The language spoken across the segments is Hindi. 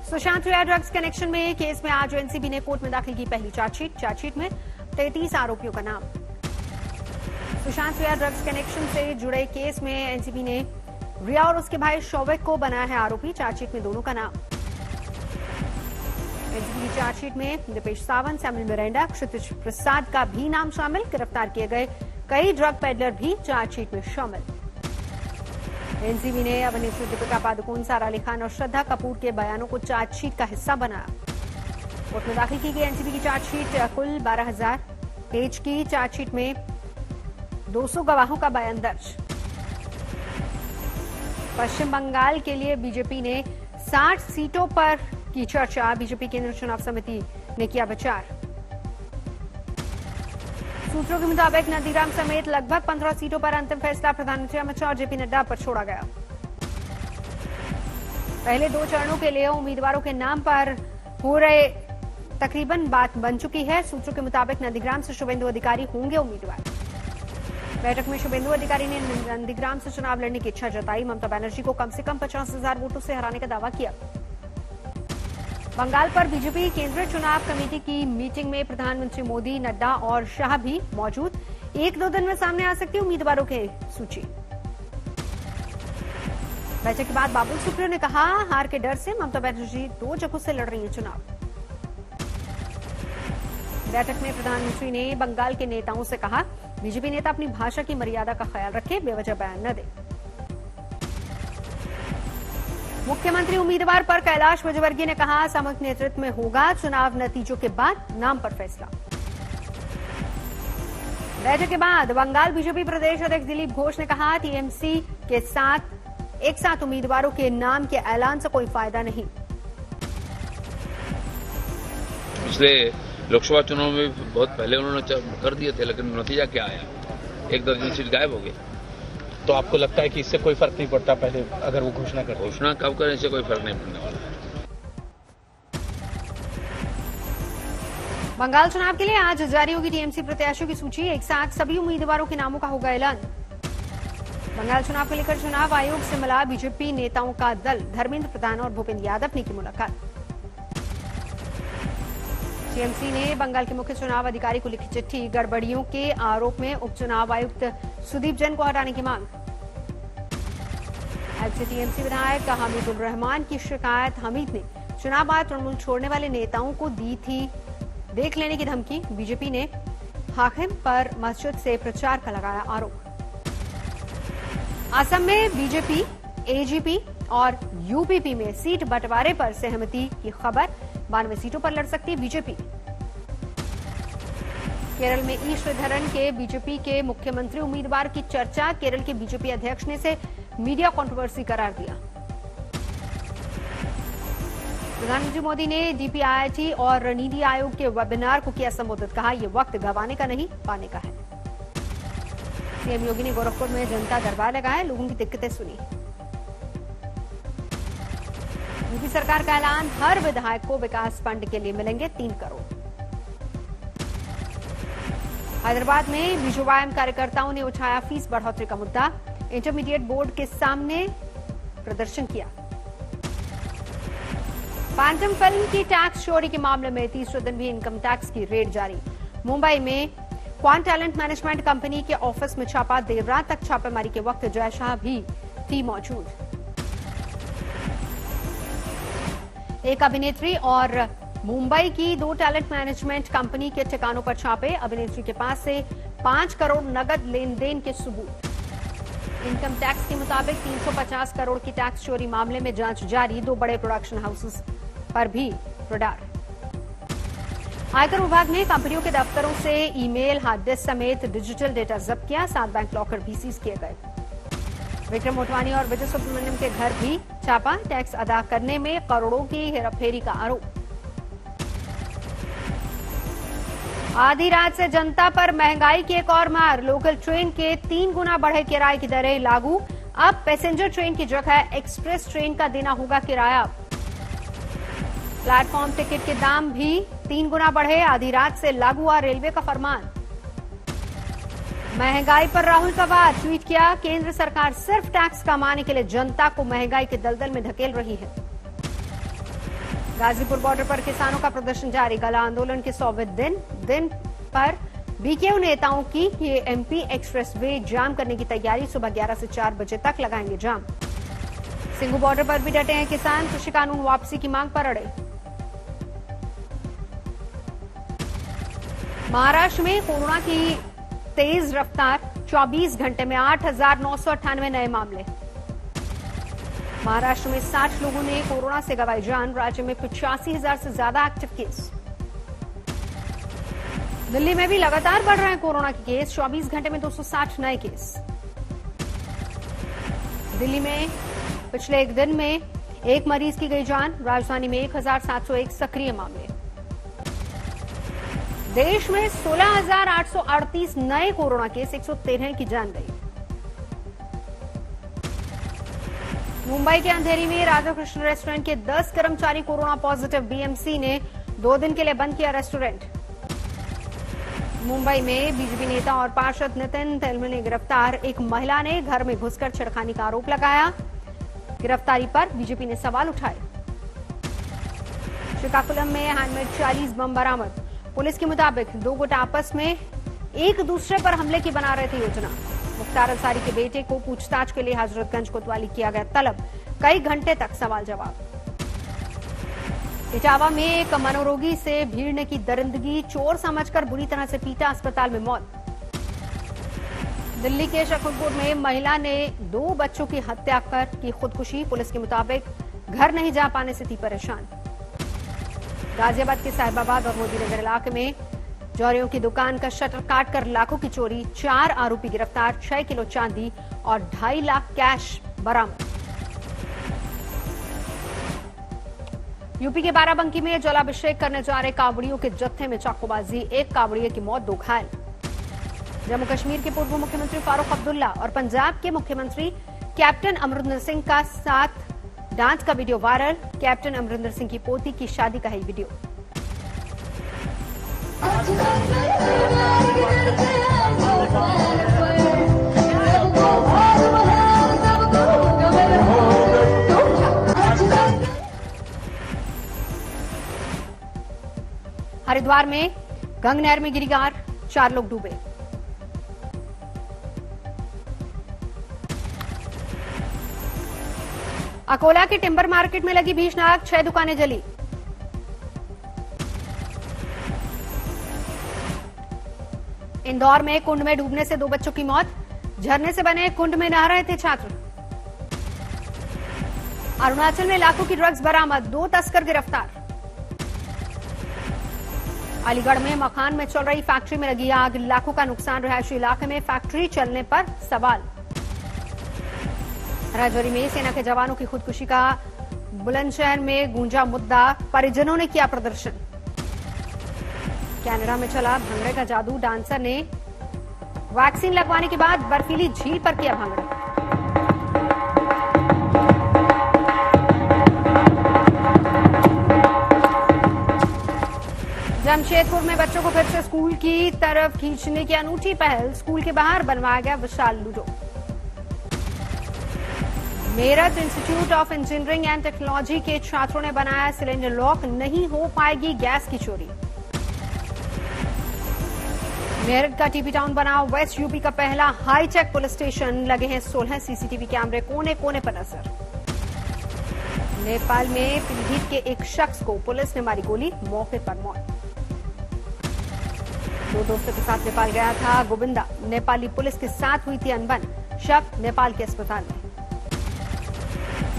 सुशांत रिया ड्रग्स कनेक्शन में केस में आज एनसीबी ने कोर्ट में दाखिल की पहली चार्जशीट में 33 आरोपियों का नाम। सुशांत रिया ड्रग्स कनेक्शन से जुड़े केस में एनसीबी ने रिया और उसके भाई शौविक को बनाया है आरोपी। चार्जशीट में दोनों का नाम। एनसीबी की चार्जशीट में दीपेश सावंत, सैमुअल मिरांडा, क्षितिज प्रसाद का भी नाम शामिल। गिरफ्तार किए गए कई ड्रग पेडलर भी चार्जशीट में शामिल। एनसीबी ने अभिनेत्री दीपिका पादुकोण, सारा अली खान और श्रद्धा कपूर के बयानों को चार्जशीट का हिस्सा बनाया। कोर्ट में दाखिल की गई एनसीबी की चार्जशीट कुल 12,000 पेज की। चार्जशीट में 200 गवाहों का बयान दर्ज। पश्चिम बंगाल के लिए बीजेपी ने 60 सीटों पर की चर्चा। बीजेपी केंद्रीय चुनाव समिति ने किया विचार। सूत्रों के मुताबिक नंदीग्राम समेत लगभग 15 सीटों पर अंतिम फैसला प्रधानमंत्री अमित शाह और जेपी नड्डा पर छोड़ा गया। पहले 2 चरणों के लिए उम्मीदवारों के नाम पर हो रहे तकरीबन बात बन चुकी है। सूत्रों के मुताबिक नंदीग्राम से शुभेंदु अधिकारी होंगे उम्मीदवार। बैठक में शुभेंदु अधिकारी ने नंदीग्राम से चुनाव लड़ने की इच्छा जताई। ममता बनर्जी को कम से कम 50,000 वोटों से हराने का दावा किया। बंगाल पर बीजेपी केंद्रीय चुनाव कमेटी की मीटिंग में प्रधानमंत्री मोदी, नड्डा और शाह भी मौजूद। 1-2 दिन में सामने आ सकती उम्मीदवारों की सूची। बैठक के बाद बाबुल सुप्रियो ने कहा, हार के डर से ममता बनर्जी 2 जगहों से लड़ रही है चुनाव। बैठक में प्रधानमंत्री ने बंगाल के नेताओं से कहा, बीजेपी नेता अपनी भाषा की मर्यादा का ख्याल रखें, बेवजह बयान न दें। मुख्यमंत्री उम्मीदवार पर कैलाश विजयवर्गीय ने कहा, सामूहिक नेतृत्व में होगा चुनाव, नतीजों के बाद नाम पर फैसला। बैठक के बाद बंगाल बीजेपी प्रदेश अध्यक्ष दिलीप घोष ने कहा, टीएमसी के साथ एक साथ उम्मीदवारों के नाम के ऐलान से कोई फायदा नहीं। पिछले लोकसभा चुनाव में बहुत पहले उन्होंने कर दिए थे, लेकिन नतीजा क्या आया? 1 दर्जन सीट गायब हो गई। तो आपको लगता है कि इससे कोई फर्क नहीं पड़ता? पहले अगर वो घोषणा करें, घोषणा कब करें, इससे कोई फर्क नहीं पड़ने वाला है। बंगाल चुनाव के लिए आज जारी होगी टीएमसी प्रत्याशियों की सूची। एक साथ सभी उम्मीदवारों के नामों का होगा ऐलान। बंगाल चुनाव को लेकर चुनाव आयोग से मिला बीजेपी नेताओं का दल। धर्मेंद्र प्रधान और भूपेंद्र यादव ने की मुलाकात। टीएमसी ने बंगाल के मुख्य चुनाव अधिकारी को लिखी चिट्ठी। गड़बड़ियों के आरोप में उपचुनाव आयुक्त सुदीप जैन को हटाने की मांग। टीएमसी विधायक हमीदुल रहमान की शिकायत। हमीद ने चुनाव बाद तृणमूल छोड़ने वाले नेताओं को दी थी देख लेने की धमकी। बीजेपी ने हाकिम पर मस्जिद से प्रचार का लगाया आरोप। असम में बीजेपी, एजीपी और यूपीपी में सीट बंटवारे पर सहमति की खबर। 92 सीटों पर लड़ सकती है बीजेपी। केरल में ई श्रीधरन के बीजेपी के मुख्यमंत्री उम्मीदवार की चर्चा। केरल के बीजेपी अध्यक्ष ने इसे मीडिया कंट्रोवर्सी करार दिया। प्रधानमंत्री मोदी ने डीपीआईटी और नीति आयोग के वेबिनार को किया संबोधित। कहा, यह वक्त गंवाने का नहीं, पाने का है। सीएम योगी ने गोरखपुर में जनता दरबार लगाया, लोगों की दिक्कतें सुनी। यूपी सरकार का ऐलान, हर विधायक को विकास फंड के लिए मिलेंगे 3 करोड़। हैदराबाद में बीजेपी कार्यकर्ताओं ने उठाया फीस बढ़ोतरी का मुद्दा। इंटरमीडिएट बोर्ड के सामने प्रदर्शन किया। फैंटम फिल्म की टैक्स चोरी के मामले में तीसरे दिन भी इनकम टैक्स की रेड जारी। मुंबई में क्वांट टैलेंट मैनेजमेंट कंपनी के ऑफिस में छापा। देर रात तक छापेमारी के वक्त जय शाह भी थी मौजूद। एक अभिनेत्री और मुंबई की 2 टैलेंट मैनेजमेंट कंपनी के ठिकानों पर छापे। अभिनेत्री के पास से 5 करोड़ नगद लेन देन के सबूत। इनकम टैक्स के मुताबिक 350 करोड़ की टैक्स चोरी मामले में जांच जारी। 2 बड़े प्रोडक्शन हाउसेस पर भी रडार। आयकर विभाग ने कंपनियों के दफ्तरों से ईमेल, हार्ड डिस्क समेत डिजिटल डेटा जब्त किया। 7 बैंक लॉकर भी सीज किए गए। विक्रम मोटवानी और विजय सुब्रमण्यम के घर भी छापा। टैक्स अदा करने में करोड़ों की हेराफेरी का आरोप। आधी रात से जनता पर महंगाई की एक और मार। लोकल ट्रेन के 3 गुना बढ़े किराए की दरें लागू। अब पैसेंजर ट्रेन की जगह एक्सप्रेस ट्रेन का देना होगा किराया। प्लेटफॉर्म टिकट के दाम भी 3 गुना बढ़े। आधी रात से लागू हुआ रेलवे का फरमान। महंगाई पर राहुल पवार ट्वीट किया, केंद्र सरकार सिर्फ टैक्स कमाने के लिए जनता को महंगाई के दलदल में धकेल रही है। गाजीपुर बॉर्डर पर किसानों का प्रदर्शन जारी। गला आंदोलन के 100वें दिन पर बीकेयू नेताओं की ये एमपी एक्सप्रेसवे जाम करने की तैयारी। सुबह 11 से 4 बजे तक लगाएंगे जाम। सिंघू बॉर्डर पर भी डटे हैं किसान। कृषि कानून वापसी की मांग पर अड़े। महाराष्ट्र में कोरोना की तेज रफ्तार। 24 घंटे में 8,998 नए मामले। महाराष्ट्र में 60 लोगों ने कोरोना से गंवाई जान। राज्य में 85,000 से ज्यादा एक्टिव केस। दिल्ली में भी लगातार बढ़ रहे हैं कोरोना के केस। 24 घंटे में 260 नए केस। दिल्ली में पिछले एक दिन में एक मरीज की गई जान। राजधानी में 1,701 सक्रिय मामले। देश में 16,838 नए कोरोना केस। 113 की जान गई। मुंबई के अंधेरी में राधाकृष्ण रेस्टोरेंट के 10 कर्मचारी कोरोना पॉजिटिव। बीएमसी ने 2 दिन के लिए बंद किया रेस्टोरेंट। मुंबई में बीजेपी नेता और पार्षद नितिन तेलमी ने गिरफ्तार। एक महिला ने घर में घुसकर छेड़खानी का आरोप लगाया। गिरफ्तारी पर बीजेपी ने सवाल उठाए। श्रीकाकुलम में हैंडमेड 40 बम बरामद। पुलिस के मुताबिक 2 गुट आपस में एक दूसरे पर हमले की बना रहे थे योजना। मुख्तार अंसारी के बेटे को पूछताछ के लिए हजरतगंज कोतवाली किया गया तलब। कई घंटे तक सवाल जवाब। इटावा में एक मनोरोगी से भीड़ने की दरिंदगी। चोर समझकर बुरी तरह से पीटा। अस्पताल में मौत। दिल्ली के शकुनपुर में महिला ने 2 बच्चों की हत्या कर की खुदकुशी। पुलिस के मुताबिक घर नहीं जा पाने से थी परेशान। गाजियाबाद के साहिबाबाद और मोदीनगर इलाके में जौहरियों की दुकान का शटर काटकर लाखों की चोरी। 4 आरोपी गिरफ्तार। 6 किलो चांदी और 2.5 लाख कैश बरामद। यूपी के बाराबंकी में जलाभिषेक करने जा रहे कांवड़ियों के जत्थे में चाकूबाजी। 1 कांवड़िये की मौत, 2 घायल। जम्मू कश्मीर के पूर्व मुख्यमंत्री फारूक अब्दुल्ला और पंजाब के मुख्यमंत्री कैप्टन अमरिंदर सिंह का साथ डांस का video viral. Captain Amarinder Singh की पोती की शादी का है वीडियो। हरिद्वार में गंग नहर में गिरी कार। 4 लोग डूबे। अकोला के टिम्बर मार्केट में लगी भीषण आग। 6 दुकानें जली। इंदौर में कुंड में डूबने से 2 बच्चों की मौत। झरने से बने कुंड में नहा रहे थे छात्र। अरुणाचल में लाखों की ड्रग्स बरामद। 2 तस्कर गिरफ्तार। अलीगढ़ में मकान में चल रही फैक्ट्री में लगी आग। लाखों का नुकसान। रिहायशी इलाके में फैक्ट्री चलने पर सवाल। राजौरी में सेना के जवानों की खुदकुशी का बुलंदशहर में गूंजा मुद्दा। परिजनों ने किया प्रदर्शन। कनाडा में चला भंगड़े का जादू। डांसर ने वैक्सीन लगवाने के बाद बर्फीली झील पर किया भंगड़ा। जमशेदपुर में बच्चों को फिर से स्कूल की तरफ खींचने की अनूठी पहल। स्कूल के बाहर बनवाया गया विशाल ludo. Meerut Institute of Engineering and Technology के छात्रों ने बनाया सिलेंडर लॉक। नहीं हो पाएगी गैस की चोरी। मेरठ का टीपी टाउन बना वेस्ट यूपी का पहला हाईटेक पुलिस स्टेशन। लगे हैं 16 सीसीटीवी कैमरे। कोने कोने पर नजर। नेपाल में पीड़ित के एक शख्स को पुलिस ने मारी गोली। मौके पर मौत। 2 दोस्तों के साथ नेपाल गया था गोविंदा। नेपाली पुलिस के साथ हुई थी अनबन। शव नेपाल के अस्पताल में।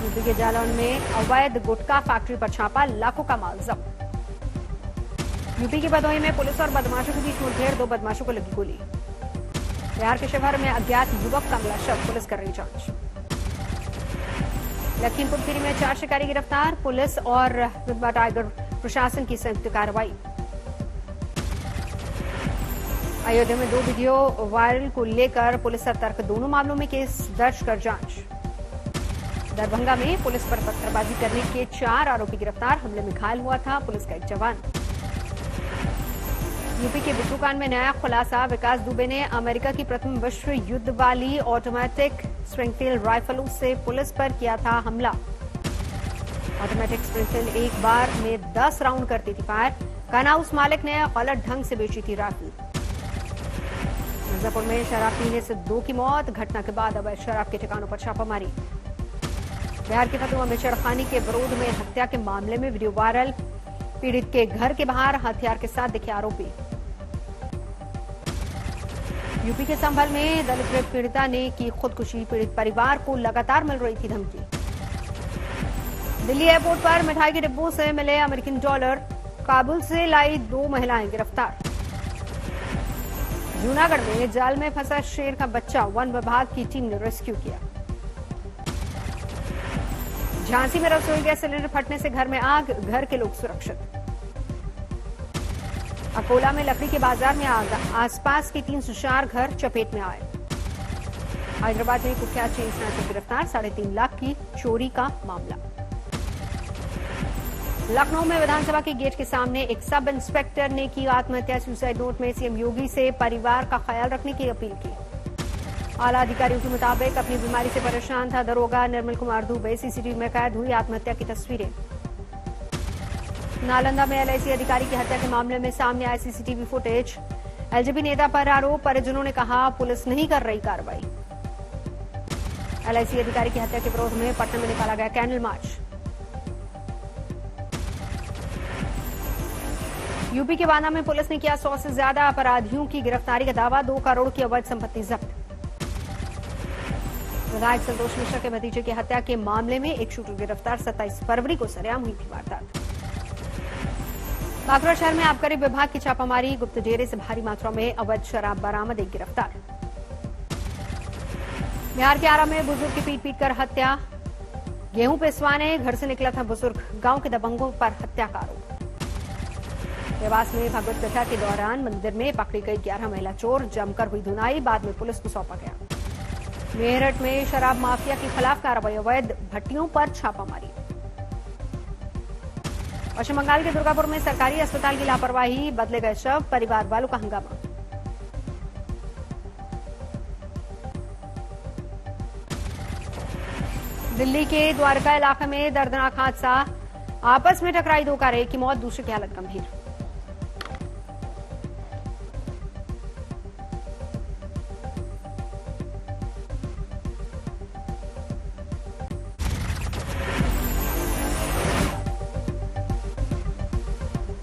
यूपी के जालौन में अवैध गुटखा फैक्ट्री पर छापा। लाखों का माल जब्त। यूपी के भदोही में पुलिस और बदमाशों के बीच मुठभेड़। 2 बदमाशों को लगी गोली। बिहार के शिवहर में अज्ञात युवक का मिला शव। पुलिस कर रही जांच। लखीमपुर खीरी में 4 शिकारी गिरफ्तार। पुलिस और रुतबा टाइगर प्रशासन की संयुक्त कार्रवाई। अयोध्या में 2 वीडियो वायरल को लेकर पुलिस सतर्क। दोनों मामलों में केस दर्ज कर जांच। दरभंगा में पुलिस पर पत्थरबाजी करने के 4 आरोपी गिरफ्तार। हमले में घायल हुआ था पुलिस का एक जवान। यूपी के बिट्टूकांड में नया खुलासा। विकास दुबे ने अमेरिका की प्रथम विश्व युद्ध वाली ऑटोमेटिक स्प्रिंगफील्ड राइफलों से पुलिस पर किया था हमला। ऑटोमेटिक स्प्रिंकल एक बार में 10 राउंड करती थी फायर। गन हाउस मालिक ने गलत ढंग से बेची थी राइफल। मिर्जापुर में शराब पीने से 2 की मौत। घटना के बाद अवैध शराब के ठिकानों पर छापामारी। बिहार के फतुहा में छेड़खानी के विरोध में हत्या के मामले में वीडियो वायरल। पीड़ित के घर के बाहर हथियार के साथ दिखे आरोपी। यूपी के संभल में दलित रेप पीड़िता ने की खुदकुशी। पीड़ित परिवार को लगातार मिल रही थी धमकी। दिल्ली एयरपोर्ट पर मिठाई के डिब्बों से मिले अमेरिकन डॉलर। काबुल से लाई 2 महिलाएं गिरफ्तार। जूनागढ़ में जाल में फंसा शेर का बच्चा वन विभाग की टीम ने रेस्क्यू किया। झांसी में रसोई गैस सिलेंडर फटने से घर में आग। घर के लोग सुरक्षित। अकोला में लकड़ी के बाजार में आग। आसपास के 3 से 4 घर चपेट में आए। हैदराबाद में कुख्यात चेन स्नैचर गिरफ्तार। 3.5 लाख की चोरी का मामला। लखनऊ में विधानसभा के गेट के सामने एक सब इंस्पेक्टर ने की आत्महत्या। सुसाइड नोट में सीएम योगी से परिवार का ख्याल रखने की अपील की। आला अधिकारियों के मुताबिक अपनी बीमारी से परेशान था दरोगा निर्मल कुमार दुबे। सीसीटीवी में कैद हुई आत्महत्या की तस्वीरें। नालंदा में एलआईसी अधिकारी की हत्या के मामले में सामने आए सीसीटीवी फुटेज। एलजेपी नेता पर आरोप। परिजनों ने कहा पुलिस नहीं कर रही कार्रवाई। एलआईसी अधिकारी की हत्या के विरोध में पटना में निकाला गया कैंडल मार्च। यूपी के बांदा में पुलिस ने किया 100 से ज्यादा अपराधियों की गिरफ्तारी का दावा। 2 करोड़ की अवैध संपत्ति जब्त। विधायक संतोष मिश्रा के भतीजे की हत्या के मामले में एक शूटर गिरफ्तार। 27 फरवरी को सरेआम हुई थी वारदात। बांकुड़ा शहर में आबकारी विभाग की छापामारी। गुप्त डेरे से भारी मात्रा में अवैध शराब बरामद। एक गिरफ्तार। बिहार के आरा में बुजुर्ग की पीट कर हत्या। गेहूं पिसवाने घर से निकला था बुजुर्ग। गांव के दबंगों पर हत्या का आरोप। देवास में भगवत कथा के दौरान मंदिर में पकड़ी गई 11 महिला चोर। जमकर हुई धुनाई। बाद में पुलिस को सौंपा गया। मेरठ में शराब माफिया के खिलाफ कार्रवाई। अवैध भट्टियों पर छापामारी। पश्चिम बंगाल के दुर्गापुर में सरकारी अस्पताल की लापरवाही। बदले गए शव। परिवार वालों का हंगामा। दिल्ली के द्वारका इलाके में दर्दनाक हादसा। आपस में टकराई 2 कारें। एक की मौत, दूसरे की हालत गंभीर।